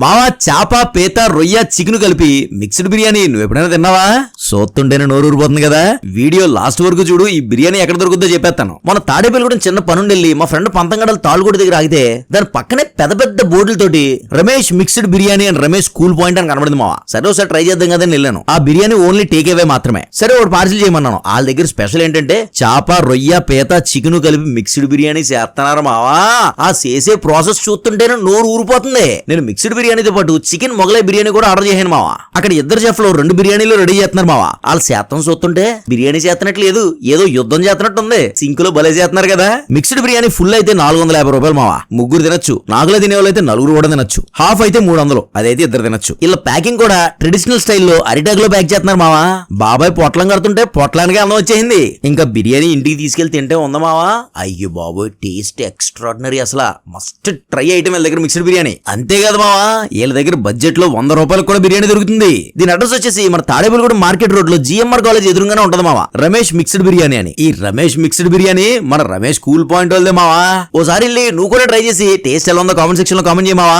మావా చేప పీత రొయ్య చికెన్ కలిపి మిక్స్డ్ బిర్యానీ నువ్వు ఎప్పుడైనా తిన్నావా? సోత్తుంటేనే నోరు ఊరిపోతుంది కదా. వీడియో లాస్ట్ వరకు చూడు, ఈ బిర్యానీ ఎక్కడ దొరుకుతుందో చెప్పేస్తాను. మన తాడేపల్లి కూడా చిన్న పనుండి మా ఫ్రెండ్ పంతంగడలు తాళుగొడి దగ్గర ఆగితే దాని పక్కనే పెద్ద పెద్ద బోర్డులతోటి Ramesh mixed biryani and Ramesh cool point అని కనబడింది మావా. సరే ఒకసారి ట్రై చేద్దాం కదా అని వెళ్ళాను. ఆ బిర్యానీ ఓన్లీ టేక్ అవే మాత్రమే. సరే ఒకటి పార్సిల్ చేయమన్నాను. వాళ్ళ దగ్గర స్పెషల్ ఏంటంటే చేప రొయ్య పీత చికెన్ కలిపి మిక్స్డ్ బిర్యానీ చేస్తున్నారు మావా. ఆ చేసే ప్రాసెస్ చూస్తుంటేనే నోరు ఊరిపోతుంది. నేను మిక్స్డ్ బిర్యానీతో పాటు చికెన్ మొగలై బిర్యానీ కూడా ఆర్డర్ చేశాను మావా. అక్కడ ఇద్దరు చెఫ్లు 2 బిర్యానీలు రెడీ చేస్తున్నారు మావా. వాళ్ళ శాతం చూస్తుంటే బిర్యానీ చేస్తున్నట్టు లేదు, ఏదో యుద్ధం చేస్తున్నట్టు ఉంది. సింక్ లో భలే చేస్తున్నారు కదా. మిక్స్డ్ బిర్యానీ ఫుల్ అయితే 450 రూపాయలు మావా. ముగ్గురు తినొచ్చు. నాగులో తినేవాళ్ళు అయితే 4 కూడా తినొచ్చు. హాఫ్ అయితే 300, అదైతే ఇద్దరు తినొచ్చు. ఇలా ప్యాకింగ్ కూడా ట్రెడిషనల్ స్టైల్లో అరిటాక్ లో ప్యాక్ చేస్తున్నారు మావా. బాబాయ్ పొట్లం కడుతుంటే పొట్లానికి అందం వచ్చేసింది. ఇంకా బిర్యానీ ఇంటికి తీసుకెళ్లి తింటే ఉందా మావా. అయ్యో బాబోయ్, టేస్ట్ ఎక్స్ట్రాడినరీ. అసలు మస్ట్ ట్రై ఐటమ్ వీళ్ళ దగ్గర మిక్స్డ్ బిర్యానీ. అంతే కదా మావా, వీళ్ళ దగ్గర బడ్జెట్ లో 100 రూపాయలకు కూడా బిర్యానీ దొరుకుతుంది. దీని అడ్రస్ వచ్చేసి మన తాడేపల్లిగూడెం మార్కెట్ రోడ్ లో జిఎంఆర్ కాలేజ్ ఎదురుగానే ఉంటది మావా, రమేష్ మిక్స్డ్ బిర్యానీ అని. ఈ రమేష్ మిక్స్డ్ బిర్యానీ మన రమేష్ కూల్ పాయింట్ వాళ్ళదే మావా. ఓసారి వెళ్ళి నువ్వు కూడా ట్రై చేసి టేస్ట్ ఎలా ఉందో కామెంట్ సెక్షన్ లో కామెంట్ చేయ మావా.